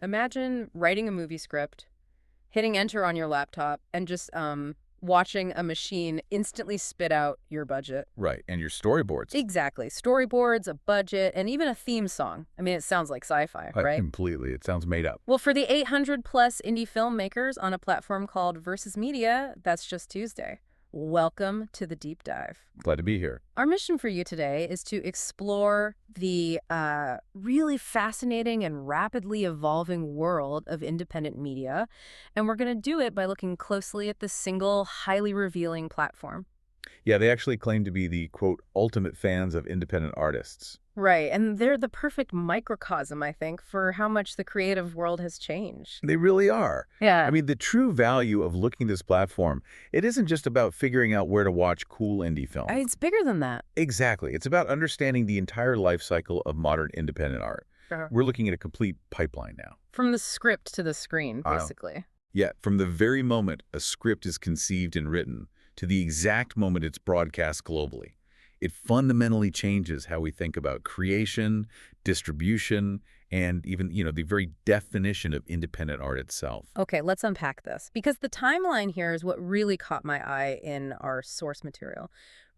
Imagine writing a movie script, hitting enter on your laptop, and just watching a machine instantly spit out your budget. Right, and your storyboards. Exactly. Storyboards, a budget, and even a theme song. I mean, it sounds like sci-fi, right? Completely. It sounds made up. Well, for the 800 plus indie filmmakers on a platform called VersusMedia, that's just Tuesday. Welcome to the deep dive. Glad to be here. Our mission for you today is to explore the really fascinating and rapidly evolving world of independent media, and we're going to do it by looking closely at the single, highly revealing platform. Yeah, they actually claim to be the, quote, ultimate fans of independent artists. Right, and they're the perfect microcosm, I think, for how much the creative world has changed. They really are. Yeah. I mean, the true value of looking at this platform, it isn't just about figuring out where to watch cool indie film. It's bigger than that. Exactly. It's about understanding the entire life cycle of modern independent art. We're looking at a complete pipeline now. From the script to the screen, basically. Yeah, from the very moment a script is conceived and written to the exact moment it's broadcast globally. It fundamentally changes how we think about creation, distribution, and even, the very definition of independent art itself. Okay, let's unpack this, because the timeline here is what really caught my eye in our source material.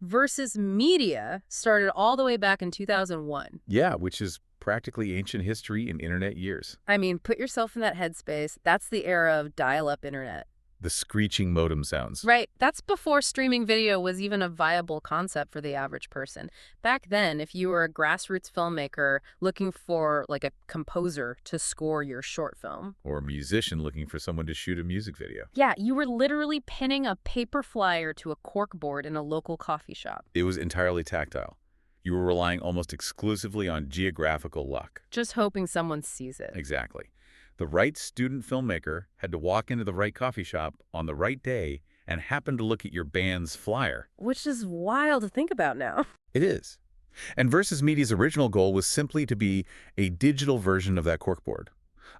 VersusMedia started all the way back in 2001. Yeah, which is practically ancient history in internet years. I mean, put yourself in that headspace. That's the era of dial-up internet. The screeching modem sounds. Right. That's before streaming video was even a viable concept for the average person. Back then, if you were a grassroots filmmaker looking for, like, a composer to score your short film. Or a musician looking for someone to shoot a music video. Yeah, you were literally pinning a paper flyer to a corkboard in a local coffee shop. It was entirely tactile. You were relying almost exclusively on geographical luck. Just hoping someone sees it. Exactly. The right student filmmaker had to walk into the right coffee shop on the right day and happen to look at your band's flyer. Which is wild to think about now. It is. And VersusMedia's original goal was simply to be a digital version of that corkboard,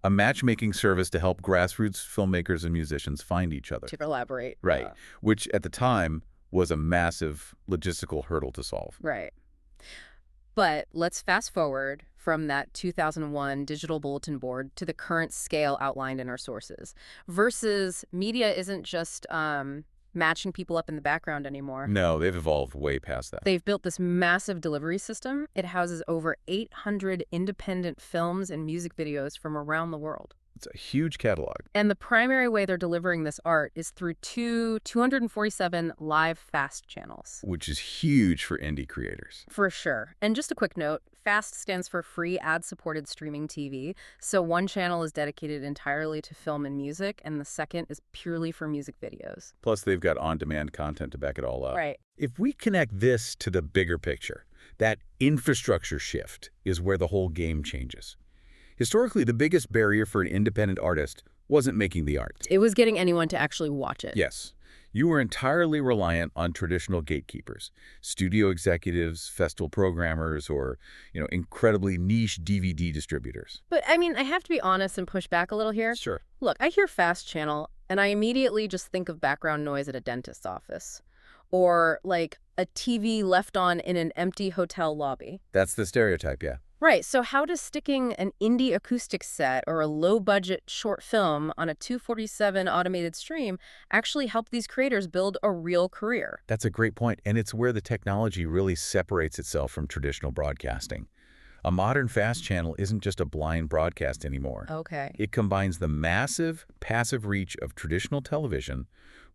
a matchmaking service to help grassroots filmmakers and musicians find each other. To elaborate. Right, which at the time was a massive logistical hurdle to solve. Right. But let's fast forward from that 2001 digital bulletin board to the current scale outlined in our sources. VersusMedia isn't just matching people up in the background anymore. No, they've evolved way past that. They've built this massive delivery system. It houses over 800 independent films and music videos from around the world. It's a huge catalog. And the primary way they're delivering this art is through 247 live FAST channels. Which is huge for indie creators. For sure. And just a quick note, FAST stands for Free Ad-Supported Streaming TV. So one channel is dedicated entirely to film and music, and the second is purely for music videos. Plus, they've got on-demand content to back it all up. Right. If we connect this to the bigger picture, that infrastructure shift is where the whole game changes. Historically, the biggest barrier for an independent artist wasn't making the art. It was getting anyone to actually watch it. Yes. You were entirely reliant on traditional gatekeepers, studio executives, festival programmers, or, incredibly niche DVD distributors. But, I mean, I have to be honest and push back a little here. Sure. Look, I hear FAST channel, and I immediately just think of background noise at a dentist's office. Or, like, a TV left on in an empty hotel lobby. That's the stereotype, yeah. Right, so how does sticking an indie acoustic set or a low-budget short film on a 247 automated stream actually help these creators build a real career? That's a great point, and it's where the technology really separates itself from traditional broadcasting. A modern fast channel isn't just a blind broadcast anymore. Okay. It combines the massive, passive reach of traditional television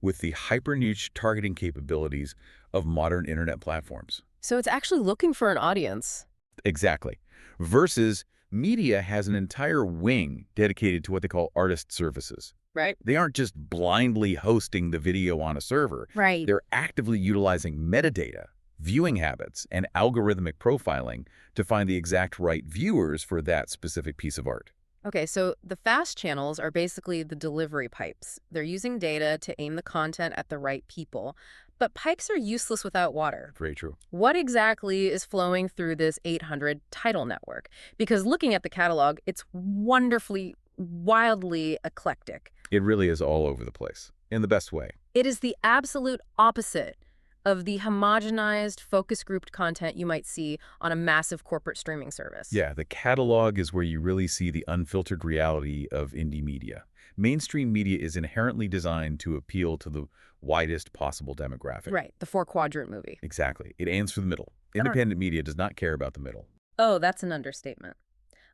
with the hyper-niche targeting capabilities of modern internet platforms. So it's actually looking for an audience. Exactly. VersusMedia has an entire wing dedicated to what they call artist services. Right. They aren't just blindly hosting the video on a server. Right. They're actively utilizing metadata, viewing habits, and algorithmic profiling to find the exact right viewers for that specific piece of art. Okay, so the fast channels are basically the delivery pipes. They're using data to aim the content at the right people. But pipes are useless without water. Very true. What exactly is flowing through this 800 title network? Because looking at the catalog, it's wonderfully, wildly eclectic. It really is all over the place, in the best way. It is the absolute opposite of the homogenized, focus-grouped content you might see on a massive corporate streaming service. Yeah, the catalog is where you really see the unfiltered reality of indie media. Mainstream media is inherently designed to appeal to the widest possible demographic. Right, the four-quadrant movie. Exactly. It aims for the middle. Uh, Independent media does not care about the middle. Oh, that's an understatement.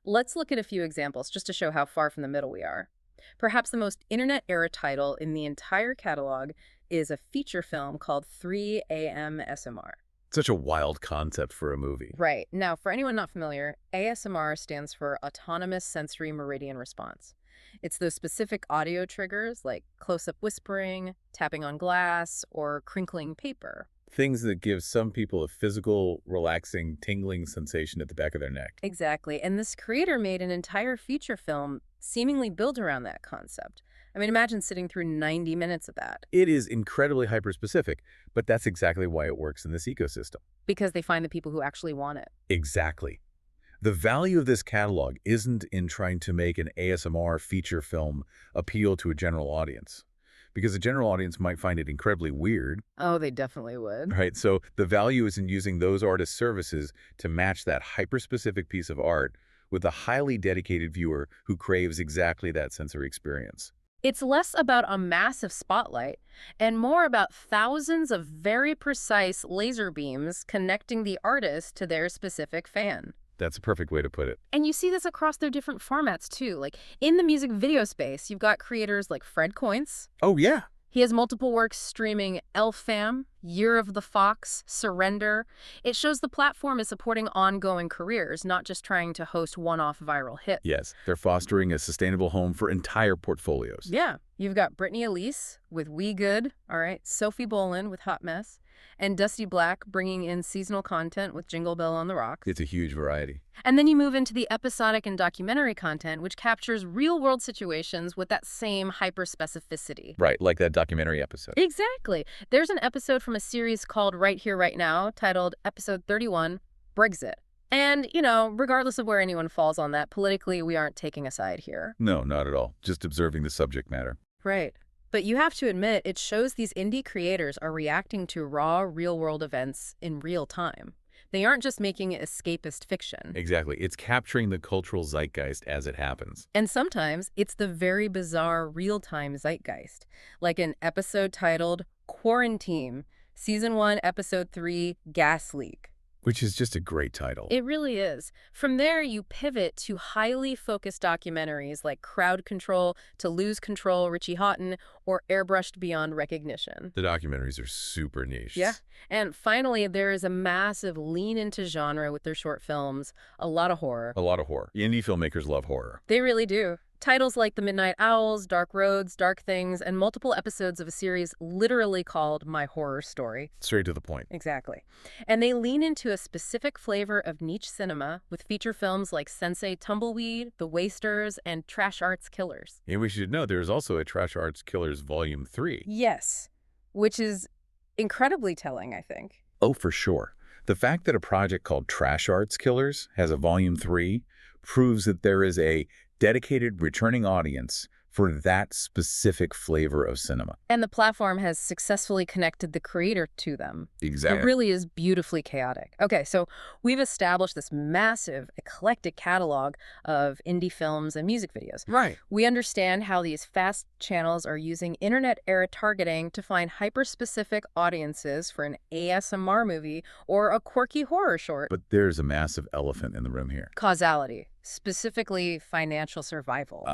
Let's look at a few examples just to show how far from the middle we are. Perhaps the most internet-era title in the entire catalog is a feature film called 3 AM SMR. Such a wild concept for a movie. Right. Now, for anyone not familiar, ASMR stands for Autonomous Sensory Meridian Response. It's those specific audio triggers like close-up whispering, tapping on glass, or crinkling paper. Things that give some people a physical, relaxing, tingling sensation at the back of their neck. Exactly. And this creator made an entire feature film seemingly built around that concept. I mean, imagine sitting through 90 minutes of that It is incredibly hyper-specific, but that's exactly why it works in this ecosystem. because they find the people who actually want it. Exactly. The value of this catalog isn't in trying to make an ASMR feature film appeal to a general audience, because a general audience might find it incredibly weird, Oh, they definitely would. right? So the value is in using those artists' services to match that hyper-specific piece of art with a highly dedicated viewer who craves exactly that sensory experience. It's less about a massive spotlight and more about thousands of very precise laser beams connecting the artist to their specific fan. That's a perfect way to put it. And you see this across their different formats too. Like in the music video space, you've got creators like Fred Coints. Oh, yeah. He has multiple works streaming Elf Fam, Year of the Fox, Surrender. It shows the platform is supporting ongoing careers, not just trying to host one-off viral hits. Yes, they're fostering a sustainable home for entire portfolios. Yeah. You've got Brittany Elise with We Good, all right, Sophie Bolin with Hot Mess, and Dusty Black bringing in seasonal content with Jingle Bell on the Rocks. It's a huge variety. And then you move into the episodic and documentary content, which captures real-world situations with that same hyper-specificity. Right, like that documentary episode. Exactly. There's an episode from a series called Right Here, Right Now, titled Episode 31, Brexit. And, regardless of where anyone falls on that, politically, we aren't taking a side here. No, not at all. Just observing the subject matter. Right. But you have to admit, it shows these indie creators are reacting to raw, real-world events in real time. They aren't just making escapist fiction. Exactly. It's capturing the cultural zeitgeist as it happens. And sometimes it's the very bizarre real-time zeitgeist, like an episode titled Quarantine, Season 1, Episode 3, Gas Leak. Which is just a great title. It really is. From there, you pivot to highly focused documentaries like Crowd Control, To Lose Control, Richie Houghton, or Airbrushed Beyond Recognition. The documentaries are super niche. Yeah. And finally, there is a massive lean into genre with their short films, a lot of horror. A lot of horror. Indie filmmakers love horror. They really do. Titles like The Midnight Owls, Dark Roads, Dark Things, and multiple episodes of a series literally called My Horror Story. Straight to the point. Exactly. And they lean into a specific flavor of niche cinema with feature films like Sensei Tumbleweed, The Wasters, and Trash Arts Killers. And we should know there's also a Trash Arts Killers Volume 3. Yes, which is incredibly telling, I think. Oh, for sure. The fact that a project called Trash Arts Killers has a Volume 3 proves that there is a dedicated returning audience for that specific flavor of cinema. And the platform has successfully connected the creator to them. Exactly. It really is beautifully chaotic. Okay, so we've established this massive, eclectic catalog of indie films and music videos. Right. We understand how these fast channels are using internet-era targeting to find hyper-specific audiences for an ASMR movie or a quirky horror short. But there's a massive elephant in the room here. Causality, specifically financial survival.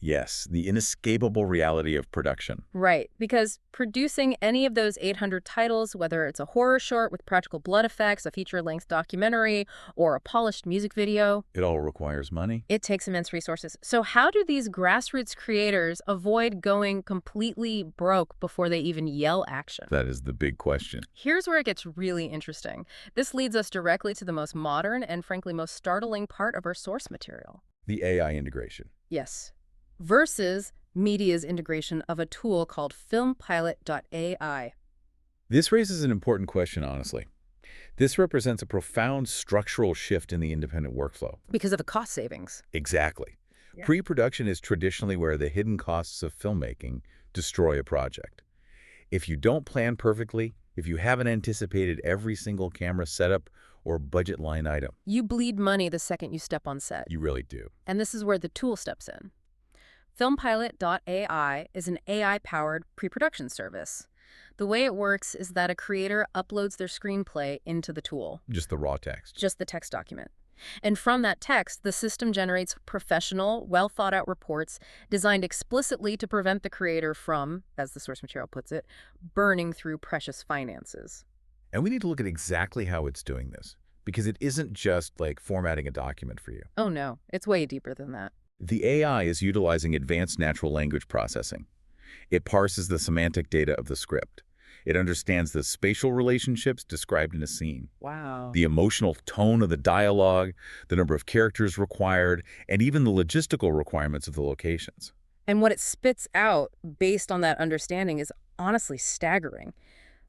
Yes, the inescapable reality of production. Right, because producing any of those 800 titles, whether it's a horror short with practical blood effects, a feature-length documentary, or a polished music video, It all requires money. it takes immense resources. So how do these grassroots creators avoid going completely broke before they even yell action? That is the big question. Here's where it gets really interesting. This leads us directly to the most modern and frankly most startling part of our source material. The AI integration. Yes. VersusMedia's integration of a tool called filmpilot.ai. This raises an important question, honestly. This represents a profound structural shift in the independent workflow. Because of the cost savings. Exactly. Yeah. Pre-production is traditionally where the hidden costs of filmmaking destroy a project. If you don't plan perfectly, if you haven't anticipated every single camera setup or budget line item. You bleed money the second you step on set. You really do. And this is where the tool steps in. FilmPilot.ai is an AI-powered pre-production service. The way it works is that a creator uploads their screenplay into the tool, Just the raw text. just the text document. And from that text, the system generates professional, well-thought-out reports designed explicitly to prevent the creator from, as the source material puts it, burning through precious finances. And we need to look at exactly how it's doing this, because it isn't just like formatting a document for you. Oh no, it's way deeper than that. The AI is utilizing advanced natural language processing. It parses the semantic data of the script. It understands the spatial relationships described in a scene, Wow. the emotional tone of the dialogue, the number of characters required, and even the logistical requirements of the locations. And what it spits out based on that understanding is honestly staggering.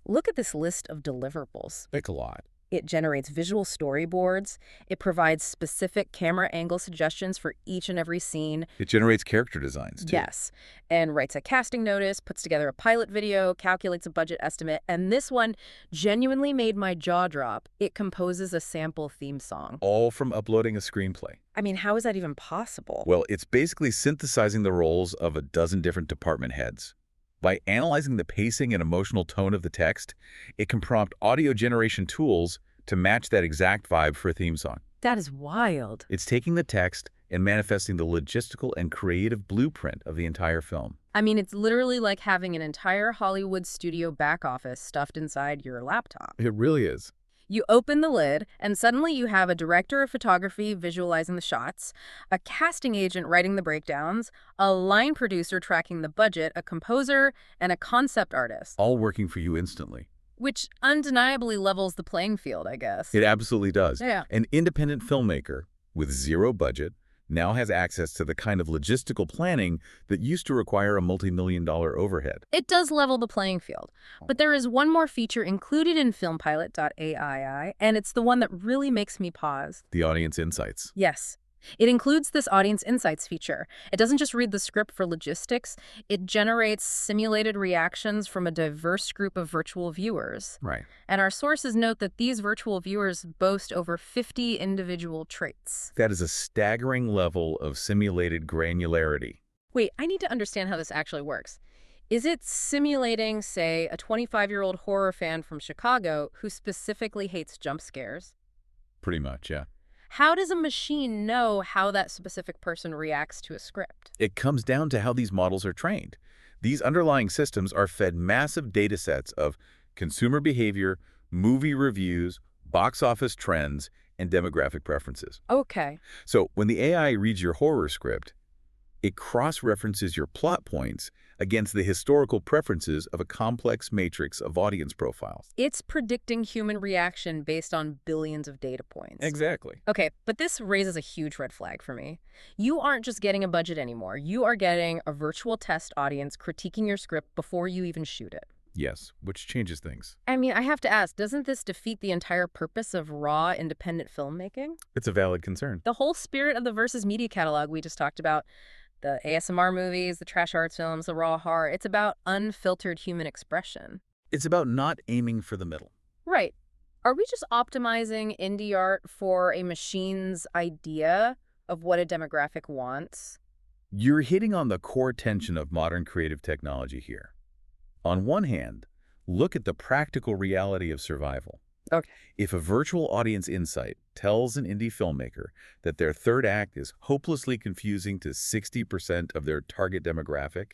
Look at this list of deliverables. Pick a lot. It generates visual storyboards. It provides specific camera angle suggestions for each and every scene. It generates character designs, too. Yes. And writes a casting notice, puts together a pilot video, calculates a budget estimate. And this one genuinely made my jaw drop. It composes a sample theme song. All from uploading a screenplay. I mean, how is that even possible? Well, it's basically synthesizing the roles of a dozen different department heads. By analyzing the pacing and emotional tone of the text, it can prompt audio generation tools to match that exact vibe for a theme song. That is wild. It's taking the text and manifesting the logistical and creative blueprint of the entire film. I mean, it's literally like having an entire Hollywood studio back office stuffed inside your laptop. It really is. You open the lid, and suddenly you have a director of photography visualizing the shots, a casting agent writing the breakdowns, a line producer tracking the budget, a composer, and a concept artist, All working for you instantly. which undeniably levels the playing field, I guess. It absolutely does. Yeah. An independent filmmaker with zero budget now has access to the kind of logistical planning that used to require a multi-million-dollar overhead. It does level the playing field. But there is one more feature included in FilmPilot.ai, and it's the one that really makes me pause. The audience insights. Yes. It includes this audience insights feature. It doesn't just read the script for logistics, it generates simulated reactions from a diverse group of virtual viewers. Right. And our sources note that these virtual viewers boast over 50 individual traits. That is a staggering level of simulated granularity. Wait, I need to understand how this actually works. Is it simulating, say, a 25-year-old horror fan from Chicago who specifically hates jump scares? Pretty much, yeah. How does a machine know how that specific person reacts to a script? It comes down to how these models are trained. These underlying systems are fed massive data sets of consumer behavior, movie reviews, box office trends, and demographic preferences. Okay. So when the AI reads your horror script, it cross-references your plot points against the historical preferences of a complex matrix of audience profiles. It's predicting human reaction based on billions of data points. Exactly. Okay, but this raises a huge red flag for me. You aren't just getting a budget anymore. You are getting a virtual test audience critiquing your script before you even shoot it. Yes, which changes things. I mean, I have to ask, doesn't this defeat the entire purpose of raw, independent filmmaking? It's a valid concern. The whole spirit of the VersusMedia catalog we just talked about, the ASMR movies, the trash arts films, the raw horror, it's about unfiltered human expression. It's about not aiming for the middle. Right. Are we just optimizing indie art for a machine's idea of what a demographic wants? You're hitting on the core tension of modern creative technology here. On one hand, look at the practical reality of survival. Okay. If a virtual audience insight tells an indie filmmaker that their third act is hopelessly confusing to 60% of their target demographic,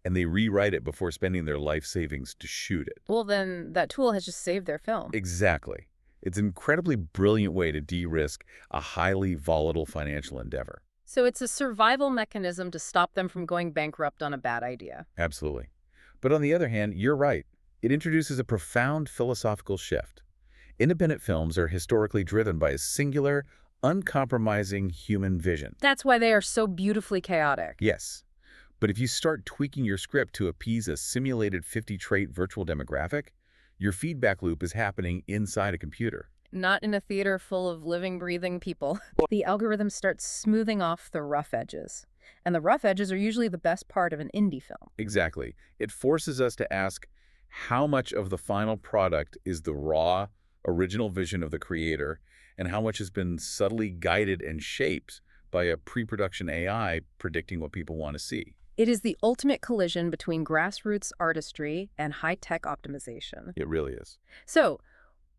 and they rewrite it before spending their life savings to shoot it. Well, then that tool has just saved their film. Exactly. It's an incredibly brilliant way to de-risk a highly volatile financial endeavor. So it's a survival mechanism to stop them from going bankrupt on a bad idea. Absolutely. But on the other hand, you're right. It introduces a profound philosophical shift. Independent films are historically driven by a singular, uncompromising human vision. That's why they are so beautifully chaotic. Yes. But if you start tweaking your script to appease a simulated 50-trait virtual demographic, your feedback loop is happening inside a computer. Not in a theater full of living, breathing people. The algorithm starts smoothing off the rough edges. And the rough edges are usually the best part of an indie film. Exactly. It forces us to ask, How much of the final product is the raw, original vision of the creator, and how much has been subtly guided and shaped by a pre-production AI predicting what people want to see? It is the ultimate collision between grassroots artistry and high-tech optimization. It really is. So,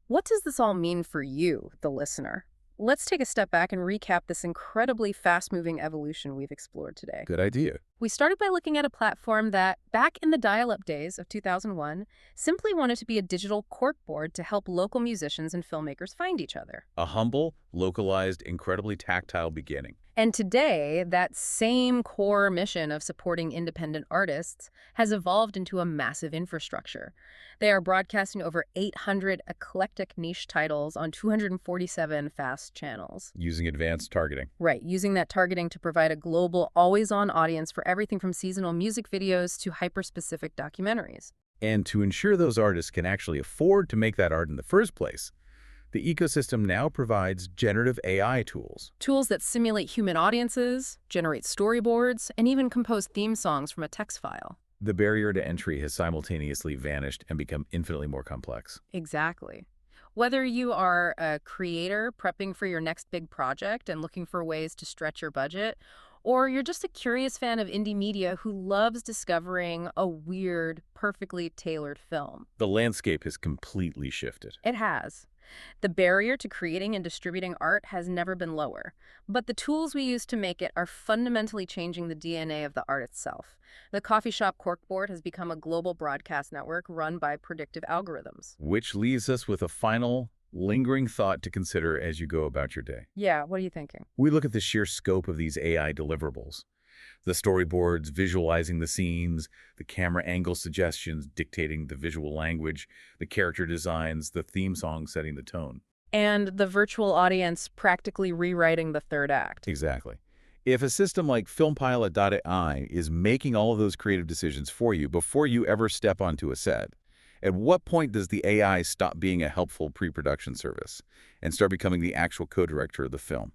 what does this all mean for you, the listener? Let's take a step back and recap this incredibly fast-moving evolution we've explored today. Good idea. We started by looking at a platform that, back in the dial-up days of 2001, simply wanted to be a digital corkboard to help local musicians and filmmakers find each other. A humble, localized, incredibly tactile beginning. And today, that same core mission of supporting independent artists has evolved into a massive infrastructure. They are broadcasting over 800 eclectic niche titles on 247 fast channels. Using advanced targeting. Right, using that targeting to provide a global, always-on audience for everything from seasonal music videos to hyper-specific documentaries. And to ensure those artists can actually afford to make that art in the first place, the ecosystem now provides generative AI tools. Tools that simulate human audiences, generate storyboards, and even compose theme songs from a text file. The barrier to entry has simultaneously vanished and become infinitely more complex. Exactly. Whether you are a creator prepping for your next big project and looking for ways to stretch your budget, or you're just a curious fan of indie media who loves discovering a weird, perfectly tailored film. The landscape has completely shifted. It has. The barrier to creating and distributing art has never been lower, but the tools we use to make it are fundamentally changing the DNA of the art itself. The coffee shop corkboard has become a global broadcast network run by predictive algorithms. Which leaves us with a final, lingering thought to consider as you go about your day. Yeah, what are you thinking? We look at the sheer scope of these AI deliverables. The storyboards visualizing the scenes, the camera angle suggestions dictating the visual language, the character designs, the theme song setting the tone. And the virtual audience practically rewriting the third act. Exactly. If a system like FilmPilot.ai is making all of those creative decisions for you before you ever step onto a set, at what point does the AI stop being a helpful pre-production service and start becoming the actual co-director of the film?